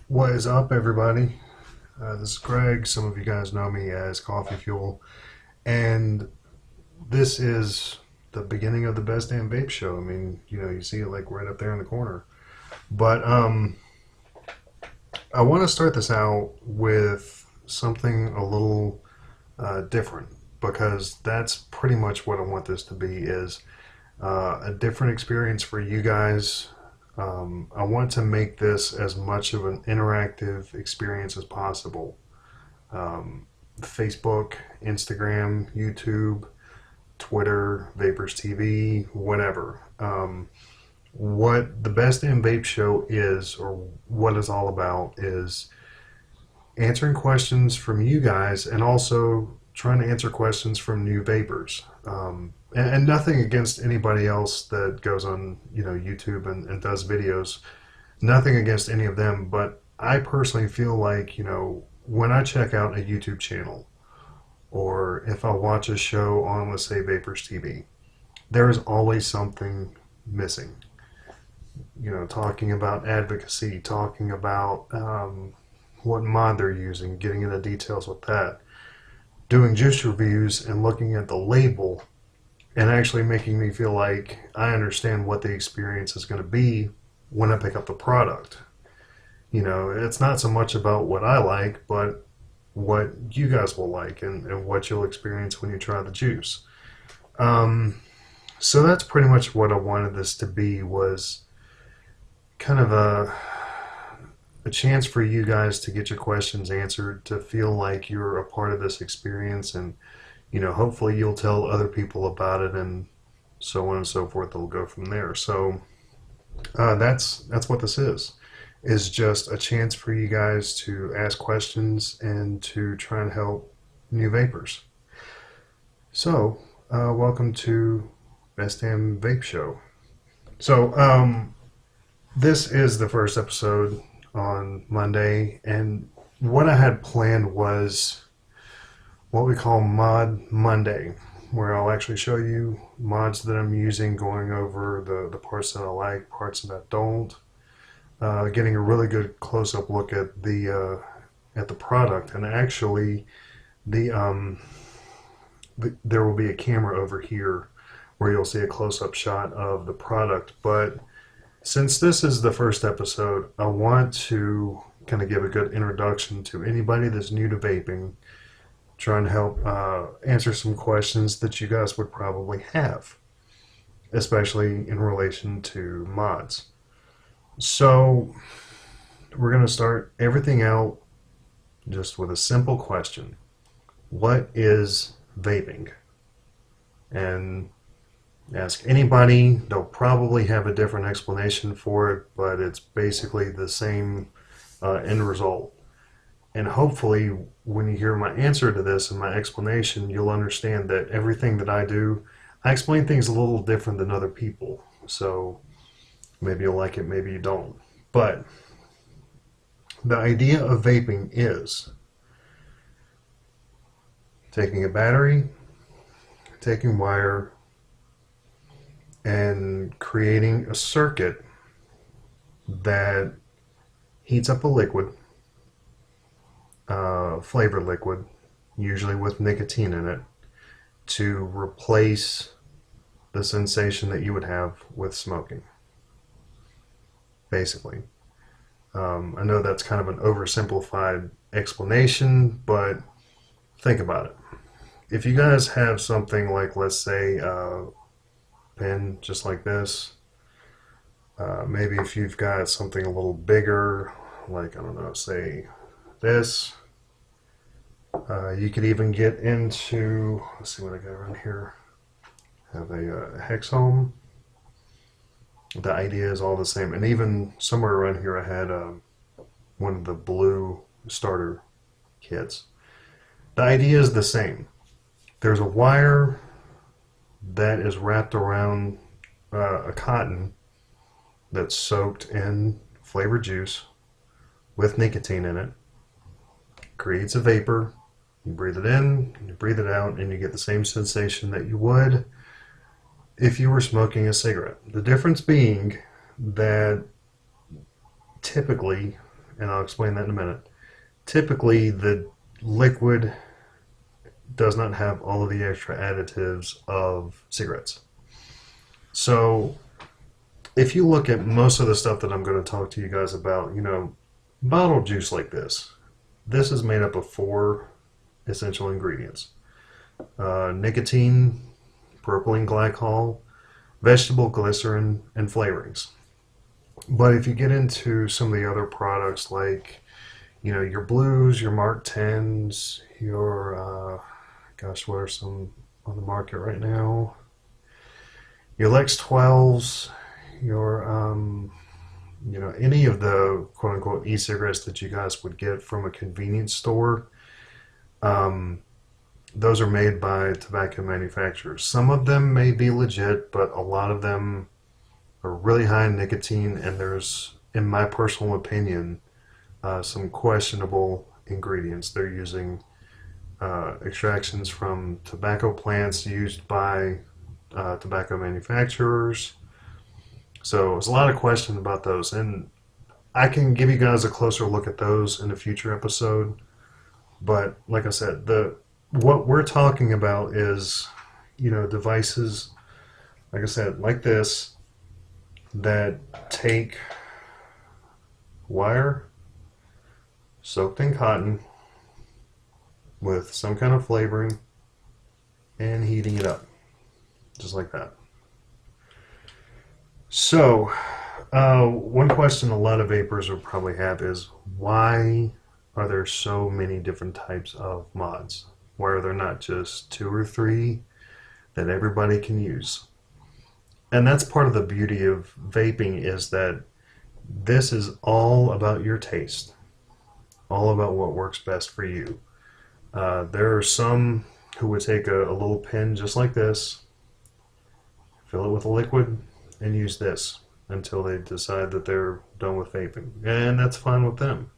What is up, everybody? This is Greg. Some of you guys know me as Coffee Fuel, and this is the beginning of the Best Damn Vape Show. I mean, you see it like right up there in the corner. But I want to start this out with something a little different because that's pretty much what I want this to be is a different experience for you guys. I want to make this as much of an interactive experience as possible. Facebook, Instagram, YouTube, Twitter, Vapors TV, whatever. What the Best in Vape Show is, or what it's all about, is answering questions from you guys and also trying to answer questions from new vapors. And nothing against anybody else that goes on, YouTube and does videos. Nothing against any of them, but I personally feel like, when I check out a YouTube channel or if I watch a show on, let's say, Vapors TV, there is always something missing. Talking about advocacy, talking about what mod they're using, getting into details with that, doing juice reviews and looking at the label and actually making me feel like I understand what the experience is going to be when I pick up the product. It's not so much about what I like, but what you guys will like and what you'll experience when you try the juice. So that's pretty much what I wanted this to be, was kind of a chance for you guys to get your questions answered, to feel like you're a part of this experience, and hopefully you'll tell other people about it, and so on and so forth. They'll go from there. So that's what this is just a chance for you guys to ask questions and to try and help new vapors. So welcome to Best Damn Vape Show. So this is the first episode on Monday, and what I had planned was what we call Mod Monday, where I'll actually show you mods that I'm using, going over the parts that I like, parts that I don't, getting a really good close-up look at the product. And actually, there will be a camera over here where you'll see a close-up shot of the product. But since this is the first episode, I want to kind of give a good introduction to anybody that's new to vaping, trying to help answer some questions that you guys would probably have, especially in relation to mods. So we're going to start everything out just with a simple question. What is vaping? And ask anybody, they'll probably have a different explanation for it, but it's basically the same end result. And hopefully when you hear my answer to this and my explanation, you'll understand that everything that I do, I explain things a little different than other people. So maybe you'll like it, maybe you don't. But the idea of vaping is taking a battery, taking wire, and creating a circuit that heats up a liquid, flavored liquid, usually with nicotine in it, to replace the sensation that you would have with smoking, basically. I know that's kind of an oversimplified explanation, but think about it. If you guys have something like, let's say, a pen just like this, maybe if you've got something a little bigger, like, I don't know, say this, you could even get into, let's see what I got around here, have a hex home. The idea is all the same, and even somewhere around here I had one of the blue starter kits. The idea is the same. There's a wire that is wrapped around a cotton that's soaked in flavored juice with nicotine in it. Creates a vapor. You breathe it in, you breathe it out, and you get the same sensation that you would if you were smoking a cigarette. The difference being that typically and I'll explain that in a minute. Typically, the liquid does not have all of the extra additives of cigarettes. So if you look at most of the stuff that I'm going to talk to you guys about, bottled juice like this is made up of 4 essential ingredients. Nicotine, propylene glycol, vegetable glycerin, and flavorings. But if you get into some of the other products like, your blues, your Mark 10s, your, what are some on the market right now? Your Lex 12s, your, any of the quote unquote e-cigarettes that you guys would get from a convenience store, those are made by tobacco manufacturers. Some of them may be legit, but a lot of them are really high in nicotine, and there's, in my personal opinion, some questionable ingredients. They're using extractions from tobacco plants used by tobacco manufacturers. So there's a lot of questions about those, and I can give you guys a closer look at those in a future episode. But like I said, what we're talking about is, devices, like I said, like this, that take wire soaked in cotton with some kind of flavoring and heating it up, just like that. So, one question a lot of vapors will probably have is, why are there so many different types of mods? Why are there not just 2 or 3 that everybody can use? And that's part of the beauty of vaping, is that this is all about your taste, all about what works best for you. There are some who would take a little pen just like this, fill it with a liquid, and use this until they decide that they're done with vaping, and that's fine with them.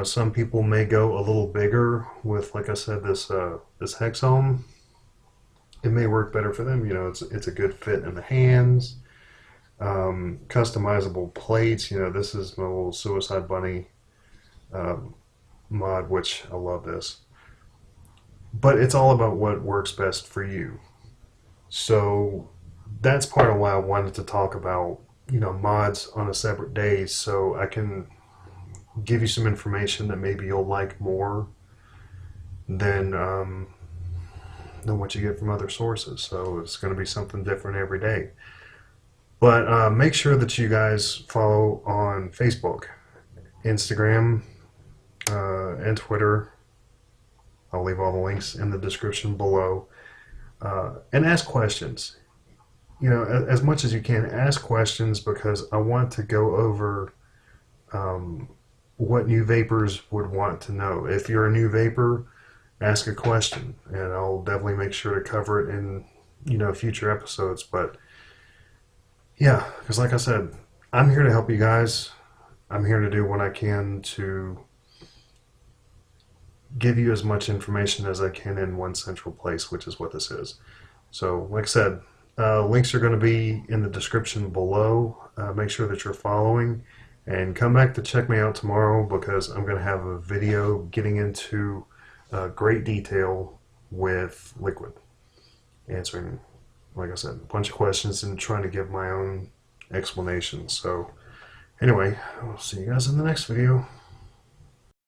Some people may go a little bigger with, like I said, this hexohm. It may work better for them. It's a good fit in the hands. Customizable plates. This is my little Suicide Bunny mod, which I love this. But it's all about what works best for you. So that's part of why I wanted to talk about, mods on a separate day, so I can give you some information that maybe you'll like more than what you get from other sources. So it's going to be something different every day. But make sure that you guys follow on Facebook, Instagram, and Twitter. I'll leave all the links in the description below. And ask questions. As much as you can, ask questions, because I want to go over what new vapors would want to know. If you're a new vapor, ask a question, and I'll definitely make sure to cover it in future episodes. But yeah, because like I said, I'm here to help you guys. I'm here to do what I can to give you as much information as I can in one central place, which is what this is. So like I said, links are going to be in the description below. Make sure that you're following, and come back to check me out tomorrow, because I'm going to have a video getting into great detail with liquid, answering, like I said, a bunch of questions and trying to give my own explanations. So anyway, I'll see you guys in the next video.